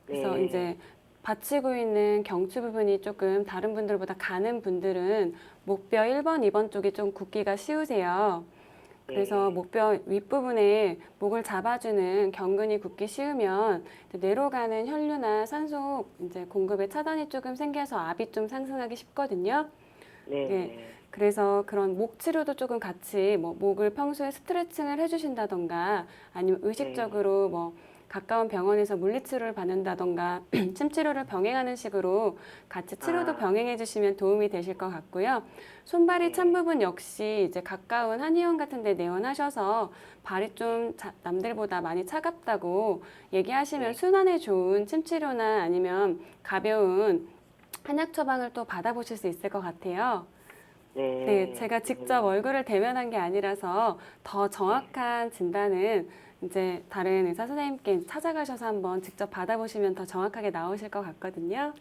그래서 네. 이제 받치고 있는 경추 부분이 조금 다른 분들보다 가는 분들은 목뼈 1번, 2번 쪽이 좀 굽기가 쉬우세요. 그래서 네. 목뼈 윗부분에 목을 잡아주는 경근이 굽기 쉬우면 뇌로 가는 혈류나 산소 이제 공급에 차단이 조금 생겨서 압이 좀 상승하기 쉽거든요. 네. 예, 그래서 그런 목 치료도 조금 같이 뭐 목을 평소에 스트레칭을 해주신다던가 아니면 의식적으로 뭐 가까운 병원에서 물리치료를 받는다던가 침 치료를 병행하는 식으로 같이 치료도 병행해 주시면 도움이 되실 것 같고요. 손발이 찬 부분 역시 이제 가까운 한의원 같은 데 내원하셔서 발이 좀 남들보다 많이 차갑다고 얘기하시면 순환에 좋은 침 치료나 아니면 가벼운 한약 처방을 또 받아보실 수 있을 것 같아요. 네, 제가 직접 얼굴을 대면한 게 아니라서 더 정확한 진단은 이제 다른 의사 선생님께 찾아가셔서 한번 직접 받아보시면 더 정확하게 나오실 것 같거든요.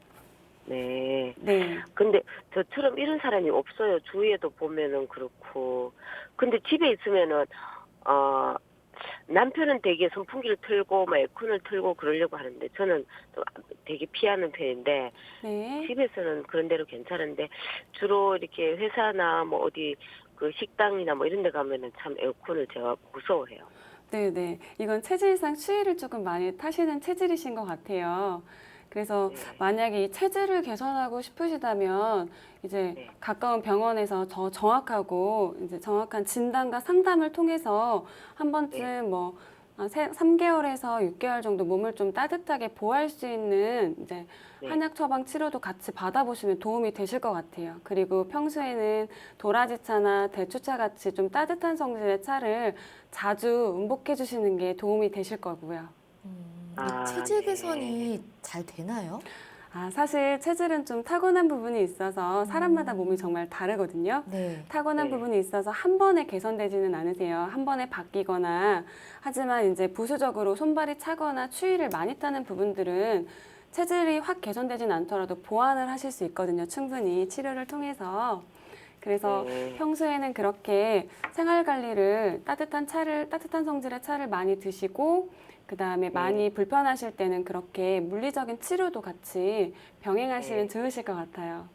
네. 네. 근데 저처럼 이런 사람이 없어요. 주위에도 보면은 그렇고. 근데 집에 있으면은 남편은 되게 선풍기를 틀고 막 에어컨을 틀고 그러려고 하는데 저는 좀 되게 피하는 편인데 네. 집에서는 그런 대로 괜찮은데 주로 이렇게 회사나 뭐 어디 그 식당이나 뭐 이런 데 가면은 참 에어컨을 제가 무서워해요. 네네. 이건 체질상 추위를 조금 많이 타시는 체질이신 것 같아요. 그래서 만약에 이 체질을 개선하고 싶으시다면 이제 가까운 병원에서 더 정확하고 이제 정확한 진단과 상담을 통해서 한 번쯤 뭐 3개월에서 6개월 정도 몸을 좀 따뜻하게 보호할 수 있는 이제 네. 한약 처방 치료도 같이 받아보시면 도움이 되실 것 같아요. 그리고 평소에는 도라지차나 대추차 같이 좀 따뜻한 성질의 차를 자주 음복해 주시는 게 도움이 되실 거고요. 이 체질 네. 개선이 잘 되나요? 사실 체질은 좀 타고난 부분이 있어서 사람마다 몸이 정말 다르거든요. 네. 타고난 네. 부분이 있어서 한 번에 개선되지는 않으세요. 한 번에 바뀌거나 하지만 이제 부수적으로 손발이 차거나 추위를 많이 타는 부분들은 체질이 확 개선되진 않더라도 보완을 하실 수 있거든요. 충분히 치료를 통해서. 그래서 네. 평소에는 그렇게 생활 관리를 따뜻한 성질의 차를 많이 드시고 그다음에 많이 불편하실 때는 그렇게 물리적인 치료도 같이 병행하시면 네. 좋으실 것 같아요.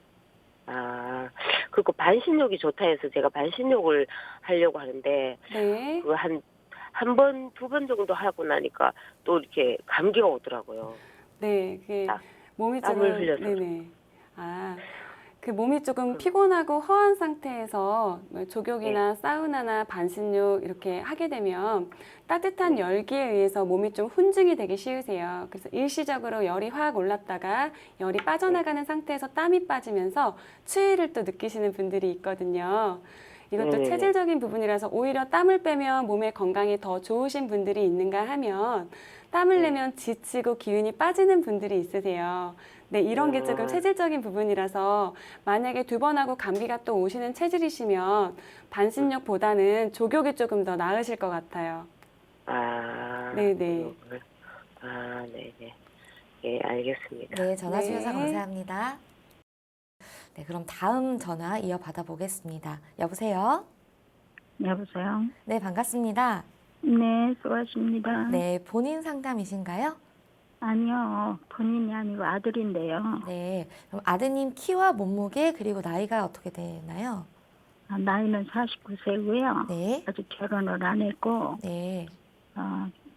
그리고 반신욕이 좋다 해서 제가 반신욕을 하려고 하는데, 네. 그 한 번, 두 번 정도 하고 나니까 또 이렇게 감기가 오더라고요. 네, 그게 땀- 몸이 땀을 조금 흘려서. 네네. 그 몸이 조금 피곤하고 허한 상태에서 뭐 족욕이나 사우나나 반신욕 이렇게 하게 되면 따뜻한 네. 열기에 의해서 몸이 좀 혼증이 되기 쉬우세요. 그래서 일시적으로 열이 확 올랐다가 열이 빠져나가는 상태에서 땀이 빠지면서 추위를 또 느끼시는 분들이 있거든요. 이것도 네네네. 체질적인 부분이라서 오히려 땀을 빼면 몸의 건강이 더 좋으신 분들이 있는가 하면 땀을 네. 내면 지치고 기운이 빠지는 분들이 있으세요. 네, 이런 게 조금 체질적인 부분이라서 만약에 2번 하고 감기가 또 오시는 체질이시면 반신욕보다는 족욕이 조금 더 나으실 것 같아요. 네네. 그거를. 네네. 예, 알겠습니다. 네, 전화 주셔서 네. 감사합니다. 네, 그럼 다음 전화 이어받아 보겠습니다. 여보세요? 여보세요? 네, 반갑습니다. 네, 수고하십니다. 네, 본인 상담이신가요? 아니요, 본인이 아니고 아들인데요. 네, 그럼 아드님 키와 몸무게 그리고 나이가 어떻게 되나요? 나이는 49세고요. 네, 아직 결혼을 안 했고, 네,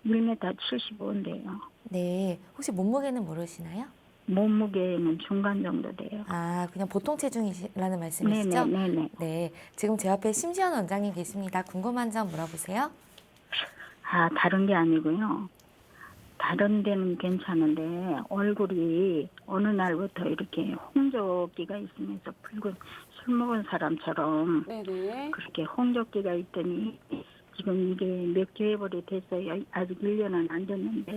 1m 75인데요. 네. 혹시 몸무게는 모르시나요? 몸무게는 중간 정도 돼요. 그냥 보통 체중이라는 말씀이시죠? 네네네네. 네, 지금 제 옆에 심지연 원장님 계십니다. 궁금한 점 물어보세요. 다른 게 아니고요. 다른 데는 괜찮은데, 얼굴이 어느 날부터 이렇게 홍조기가 있으면서 붉은 술 먹은 사람처럼 네네. 그렇게 홍조기가 있더니 지금 이게 몇 개월이 됐어요. 아직 1년은 안 됐는데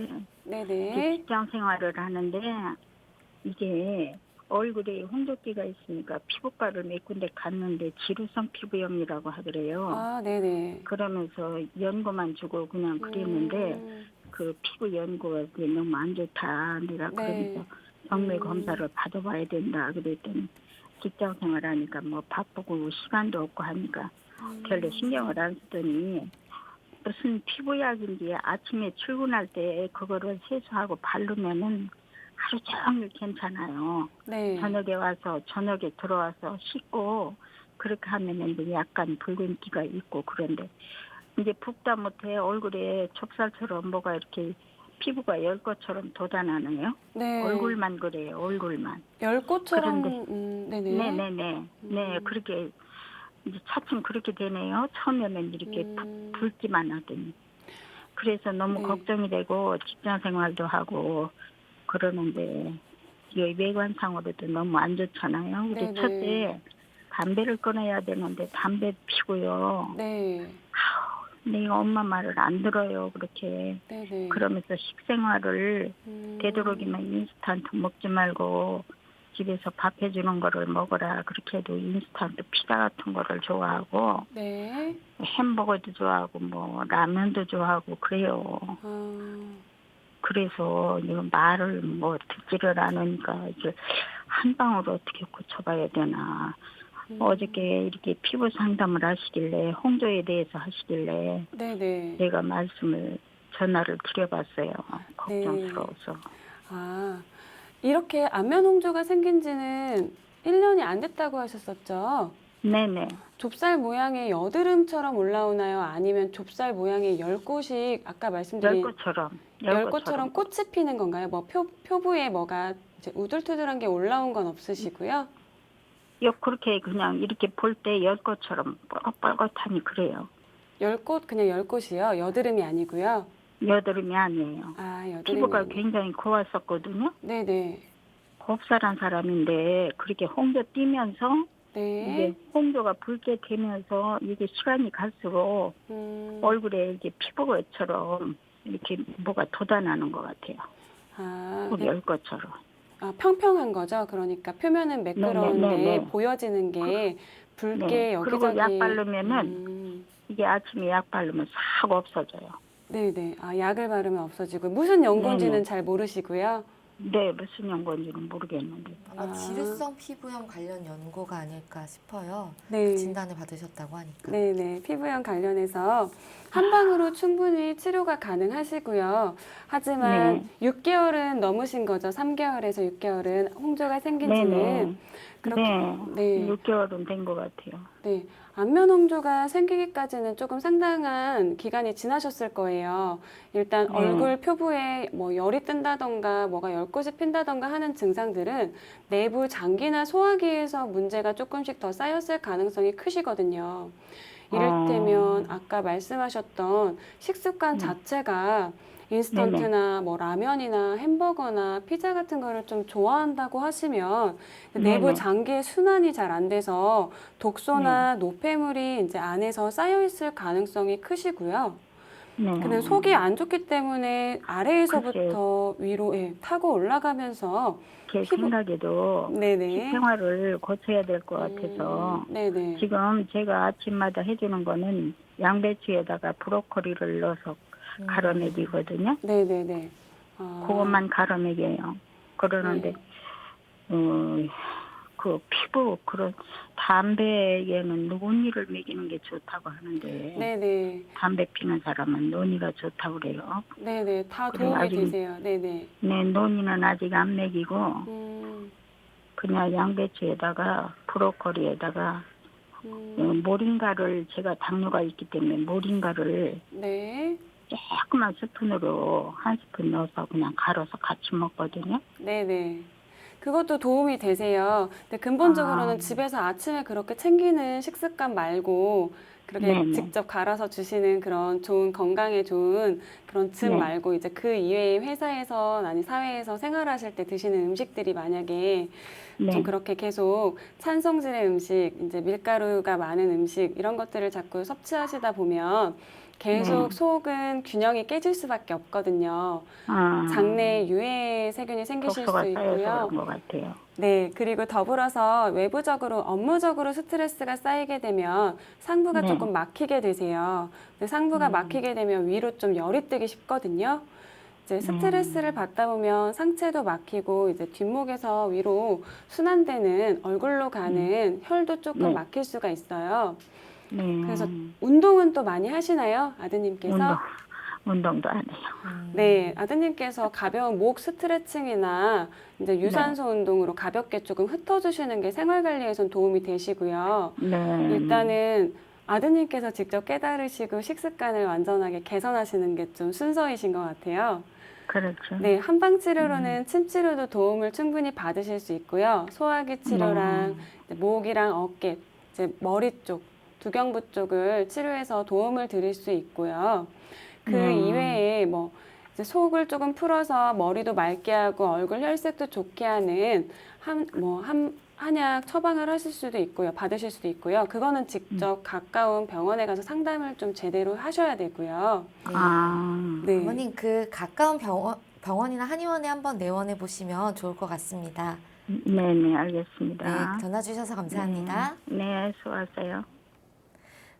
이제 네네. 직장 생활을 하는데 이게 얼굴에 홍조기가 있으니까 피부과를 몇 군데 갔는데 지루성 피부염이라고 하더래요. 네네. 그러면서 연고만 주고 그냥 그랬는데 그 피부 연고가 이제 너무 안 좋다. 내가 네. 그러면서 정밀 검사를 받아봐야 된다. 그랬더니 직장 생활하니까 뭐 바쁘고 시간도 없고 하니까 별로 신경을 안 쓰더니 무슨 피부약인지 아침에 출근할 때 그거를 세수하고 바르면은 하루 종일 괜찮아요. 네. 저녁에 들어와서 씻고 그렇게 하면은 이제 약간 붉은기가 있고 그런데 이제 붓다 못해 얼굴에 좁쌀처럼 뭐가 이렇게 피부가 열 것처럼 돋아나네요. 네. 얼굴만 그래요. 얼굴만. 열꽃처럼 네네. 네네네. 네, 그렇게 이제 차츰 그렇게 되네요. 처음에는 이렇게 붉기만 하더니. 그래서 너무 네. 걱정이 되고 직장 생활도 하고 그러는데 이게 외관상으로도 너무 안 좋잖아요. 우리 네네. 첫째 담배를 끊어야 되는데 담배 피고요. 네. 내가 엄마 말을 안 들어요. 그렇게. 네네. 그러면서 식생활을 되도록이면 인스턴트 먹지 말고 집에서 밥 해주는 거를 먹어라. 그렇게 해도 인스턴트 피자 같은 거를 좋아하고 네. 햄버거도 좋아하고 뭐 라면도 좋아하고 그래요. 그래서 이거 말을 뭐 듣지를 않으니까 이제 한 방으로 어떻게 고쳐봐야 되나. 어저께 이렇게 피부 상담을 하시길래 홍조에 대해서 하시길래 네네. 내가 전화를 드려봤어요. 걱정스러워서. 이렇게 안면 홍조가 생긴 지는 1년이 안 됐다고 하셨었죠? 네네. 좁쌀 모양의 여드름처럼 올라오나요? 아니면 좁쌀 모양의 열꽃이 아까 말씀드린 열꽃처럼 꽃이 피는 건가요? 뭐 표부에 뭐가 이제 우둘투둘한 게 올라온 건 없으시고요? 그렇게 그냥 이렇게 볼 때 열꽃처럼 뻘긋뻘긋하니 그래요. 열꽃 그냥 열꽃이요? 여드름이 아니고요? 여드름이 아니에요. 아, 여드름이 피부가 아니에요. 굉장히 고왔었거든요. 네네. 곱살한 사람인데 그렇게 홍조 띄면서 네. 이게 홍조가 붉게 되면서 이게 시간이 갈수록 얼굴에 이게 피부처럼 이렇게 뭐가 돋아나는 것 같아요. 아, 꼭 열 것처럼. 아, 평평한 거죠. 그러니까 표면은 매끄러운데 네네네네. 보여지는 게 붉게 네. 그리고 여기저기. 약 바르면은 음, 이게 아침에 약 바르면 싹 없어져요. 네네. 아, 약을 바르면 없어지고 무슨 연고인지는 네네. 잘 모르시고요. 네, 무슨 연고인지는 모르겠는데. 아마 아. 지루성 피부염 관련 연고가 아닐까 싶어요. 네. 진단을 받으셨다고 하니까. 네네. 피부염 관련해서 한방으로 충분히 치료가 가능하시고요. 하지만 네. 6개월은 넘으신 거죠. 3개월에서 6개월은 홍조가 생긴 지는. 네네. 그렇게, 네. 네. 6개월은 된 것 같아요. 네. 안면 홍조가 생기기까지는 조금 상당한 기간이 지나셨을 거예요. 일단 네. 얼굴 표부에 뭐 열이 뜬다던가 뭐가 열꽃이 핀다던가 하는 증상들은 내부 장기나 소화기에서 문제가 조금씩 더 쌓였을 가능성이 크시거든요. 이를테면 아까 말씀하셨던 식습관 네. 자체가 인스턴트나 뭐 라면이나 햄버거나 피자 같은 거를 좀 좋아한다고 하시면 내부 네네. 장기의 순환이 잘 안 돼서 독소나 노폐물이 이제 안에서 쌓여 있을 가능성이 크시고요. 네. 근데 속이 안 좋기 때문에 아래에서부터 위로 타고 올라가면서 제 피부- 생각에도 네네. 식생활을 고쳐야 될 것 같아서 네네. 지금 제가 아침마다 해주는 거는 양배추에다가 브로콜리를 넣어서 갈아먹이거든요. 네네네. 아, 그것만 갈아먹여요. 그러는데 네. 그 피부 그런 담배에는 논이를 먹이는 게 좋다고 하는데 네네. 담배 피는 사람은 논이가 좋다고 그래요. 네네. 다 그래, 도움이 아직- 되세요. 네네. 네, 논이는 아직 안 먹이고 음, 그냥 양배추에다가 브로콜리에다가 음, 모링가를 제가 당뇨가 있기 때문에 모링가를 네. 조그만 스푼으로 한 스푼 넣어서 그냥 갈아서 같이 먹거든요. 네네. 그것도 도움이 되세요. 근데 근본적으로는 아. 집에서 아침에 그렇게 챙기는 식습관 말고 그렇게 네네. 직접 갈아서 주시는 그런 좋은 건강에 좋은 그런 즙 네. 말고 이제 그 이외에 회사에서 아니 사회에서 생활하실 때 드시는 음식들이 만약에 좀 네. 그렇게 계속 찬성질의 음식, 이제 밀가루가 많은 음식 이런 것들을 자꾸 섭취하시다 보면 계속 네. 속은 균형이 깨질 수밖에 없거든요. 장내 유해 세균이 생기실 독소가 수 쌓여서 있고요. 그런 것 같아요. 네, 그리고 더불어서 외부적으로 업무적으로 스트레스가 쌓이게 되면 상부가 네. 조금 막히게 되세요. 근데 상부가 막히게 되면 위로 좀 열이 뜨기 쉽거든요. 이제 스트레스를 받다 보면 상체도 막히고 이제 뒷목에서 위로 순환되는 얼굴로 가는 혈도 조금 네. 막힐 수가 있어요. 네. 그래서 운동은 또 많이 하시나요? 아드님께서? 운동도 안 해요. 네, 아드님께서 가벼운 목 스트레칭이나 이제 유산소 운동으로 가볍게 조금 흩어주시는 게 생활 관리에선 도움이 되시고요. 네. 일단은 아드님께서 직접 깨달으시고 식습관을 완전하게 개선하시는 게 좀 순서이신 것 같아요. 그렇죠. 네, 한방 치료로는 침 치료도 도움을 충분히 받으실 수 있고요. 소화기 치료랑 이제 목이랑 어깨, 이제 머리 쪽, 두경부 쪽을 치료해서 도움을 드릴 수 있고요. 그 이외에 뭐 이제 속을 조금 풀어서 머리도 맑게 하고 얼굴 혈색도 좋게 하는 한약 처방을 하실 수도 있고요. 받으실 수도 있고요. 그거는 직접 가까운 병원에 가서 상담을 좀 제대로 하셔야 되고요. 아. 네. 어머님 그 가까운 병원이나 한의원에 한번 내원해 보시면 좋을 것 같습니다. 네네, 알겠습니다. 네, 전화 주셔서 감사합니다. 네, 수고하세요.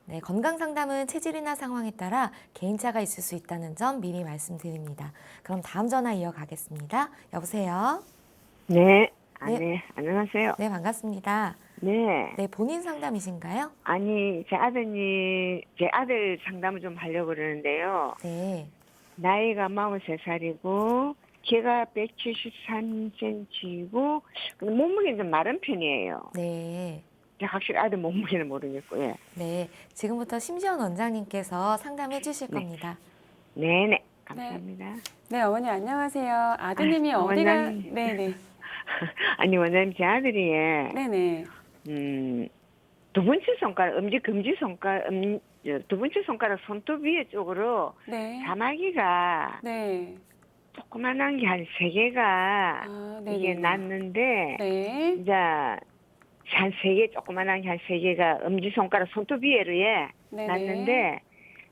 네, 건강 상담은 체질이나 상황에 따라 개인차가 있을 수 있다는 점 미리 말씀드립니다. 그럼 다음 전화 이어가겠습니다. 여보세요? 네. 네. 네, 안녕하세요. 네, 반갑습니다. 네. 네, 본인 상담이신가요? 아니, 제 아들 상담을 좀 하려고 그러는데요. 네. 나이가 43살이고, 키가 173cm이고, 몸무게는 좀 마른 편이에요. 네. 확실히 아들 몸무게는 모르겠고, 예. 네. 지금부터 심지연 원장님께서 상담해 주실 네. 겁니다. 네네. 감사합니다. 네, 어머니 안녕하세요. 아드님이 어디가? 원장님. 네네. 아니, 원장님, 제 아들이, 네네. 두 번째 손가락, 두 번째 손가락 손톱 위에 쪽으로 네. 사마귀가 네. 조그만한 게 한 3개가 아, 이게 네네. 났는데 네. 이제 한 3개 조그만한 게 한 3개가 엄지손가락 손톱 위에로 네네. 났는데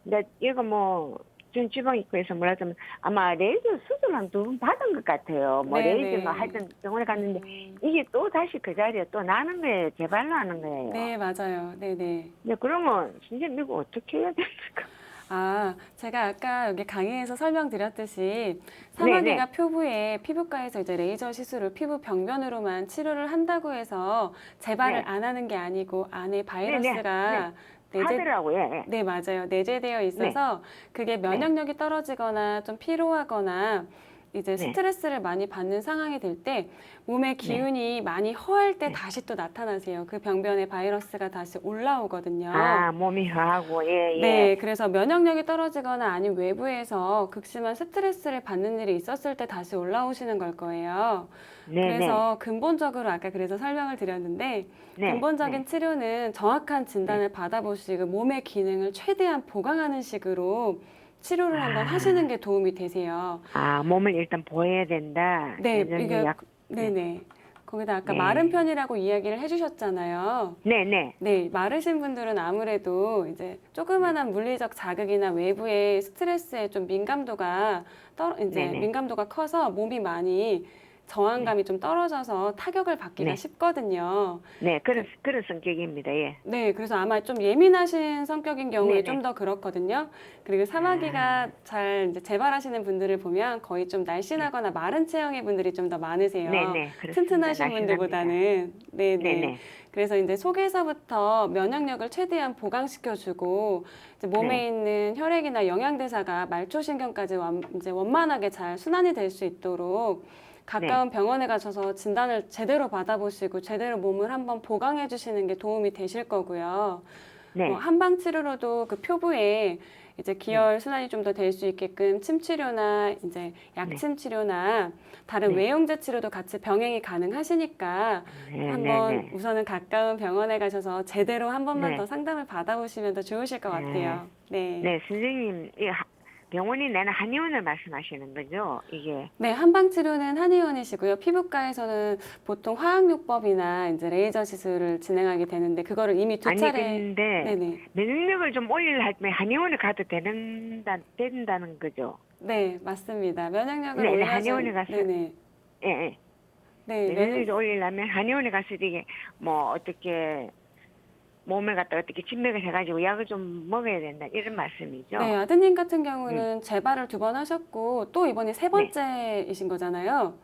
이제 이거 뭐 중지방외과에서 뭐라자면 아마 레이저 수술 한 2번 받은 것 같아요. 뭐 네네. 레이저 뭐 하여튼 병원에 갔는데 음. 이게 또 다시 그 자리에 또 나는 거예요. 재발나는 거예요. 네, 맞아요. 네네. 근데 그러면 선생님 이거 어떻게 해야 됩니까? 아, 제가 아까 여기 강의에서 설명드렸듯이 사마귀가 네네. 표부에 피부과에서 이제 레이저 시술을 피부 병변으로만 치료를 한다고 해서 재발을 네. 안 하는 게 아니고 안에 네네. 바이러스가 내재, 하더라고요. 예. 네, 맞아요. 내재되어 있어서 그게 면역력이 떨어지거나 좀 피로하거나 이제 네. 스트레스를 많이 받는 상황이 될 때 몸의 기운이 많이 허할 때 네. 다시 또 나타나세요. 그 병변에 바이러스가 다시 올라오거든요. 아, 몸이 허하고, 예, 예. 네, 그래서 면역력이 떨어지거나 아니면 외부에서 극심한 스트레스를 받는 일이 있었을 때 다시 올라오시는 걸 거예요. 네, 그래서 근본적으로 아까 그래서 설명을 드렸는데 네. 근본적인 네. 치료는 정확한 진단을 받아보시고 몸의 기능을 최대한 보강하는 식으로 치료를 한번 아. 하시는 게 도움이 되세요. 아, 몸을 일단 보여야 된다. 네, 예전에 이게 약, 네네. 거기다 아까 네. 마른 편이라고 이야기를 해주셨잖아요. 네, 네. 네, 마르신 분들은 아무래도 이제 조그만한 물리적 자극이나 외부의 스트레스에 좀 민감도가 네네. 민감도가 커서 몸이 많이 저항감이 좀 떨어져서 타격을 받기가 네. 쉽거든요. 네, 그런 성격입니다. 예. 네, 그래서 아마 좀 예민하신 성격인 경우에 네네. 좀 더 그렇거든요. 그리고 사마귀가 잘 이제 재발하시는 분들을 보면 거의 좀 날씬하거나 마른 체형의 분들이 좀 더 많으세요. 네네. 그렇습니다. 튼튼하신 날씬합니다. 분들보다는. 네네. 네네. 그래서 이제 속에서부터 면역력을 최대한 보강시켜주고 이제 몸에 네. 있는 혈액이나 영양대사가 말초신경까지 이제 원만하게 잘 순환이 될 수 있도록 가까운 병원에 가셔서 진단을 제대로 받아보시고 제대로 몸을 한번 보강해 주시는 게 도움이 되실 거고요. 네. 한방 치료로도 그 표부에 이제 기혈 순환이 좀 더 될 수 있게끔 침 치료나 이제 약침 치료나 다른 네. 외용제 치료도 같이 병행이 가능하시니까 네, 한번 네, 네. 우선은 가까운 병원에 가셔서 제대로 한 번만 네. 더 상담을 받아보시면 더 좋으실 것 같아요. 네. 네, 선생님, 병원이 내는 한의원을 말씀하시는 거죠? 이게. 네, 한방 치료는 한의원이시고요. 피부과에서는 보통 화학요법이나 이제 레이저 시술을 진행하게 되는데 그거를 이미 두 아니, 차례. 근데 네네. 면역력을 좀 올리려 할 때 한의원에 가도 된다는 거죠? 네, 맞습니다. 면역력을 네, 네, 올려서 한의원에 가서. 네네. 예, 예. 네, 면역력을 올리려면 한의원에 가서 이게 뭐 어떻게 몸을 갖다 어떻게 진맥을 해가지고 약을 좀 먹어야 된다 이런 말씀이죠? 네, 아드님 같은 경우는 재발을 2번 하셨고 또 이번이 3번째이신 거잖아요.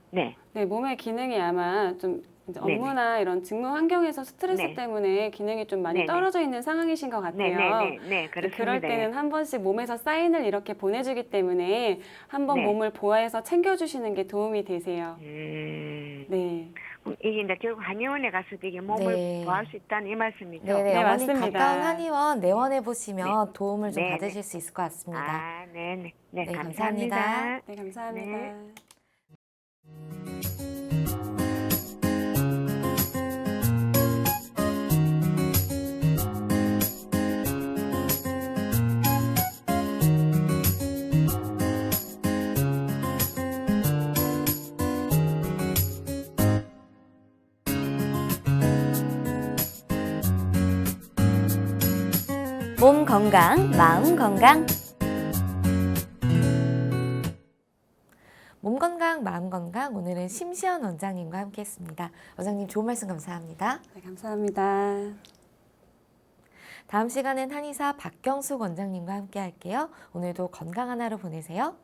네, 네, 몸의 기능이 아마 좀 이제 네네. 업무나 이런 직무 환경에서 스트레스 네. 때문에 기능이 좀 많이 네네. 떨어져 있는 상황이신 것 네, 같아요. 네, 네, 네, 그렇습니다. 그럴 때는 한 번씩 몸에서 사인을 이렇게 보내주기 때문에 한번 네. 몸을 보호해서 챙겨주시는 게 도움이 되세요. 네. 그럼 이게 이제 결국 한의원에 가서 이게 몸을 네. 보호할 수 있다는 이 말씀이죠? 네네, 네, 어머니 맞습니다. 가까운 한의원 내원해 보시면 도움을 좀 네, 네. 받으실 수 있을 것 같습니다. 아, 네, 네, 네, 네, 감사합니다. 감사합니다. 네, 감사합니다. 네. 몸 건강, 마음 건강. 몸 건강, 마음 건강, 오늘은 심시연 원장님과 함께했습니다. 원장님 좋은 말씀 감사합니다. 네, 감사합니다. 다음 시간엔 한의사 박경숙 원장님과 함께할게요. 오늘도 건강한 하루 보내세요.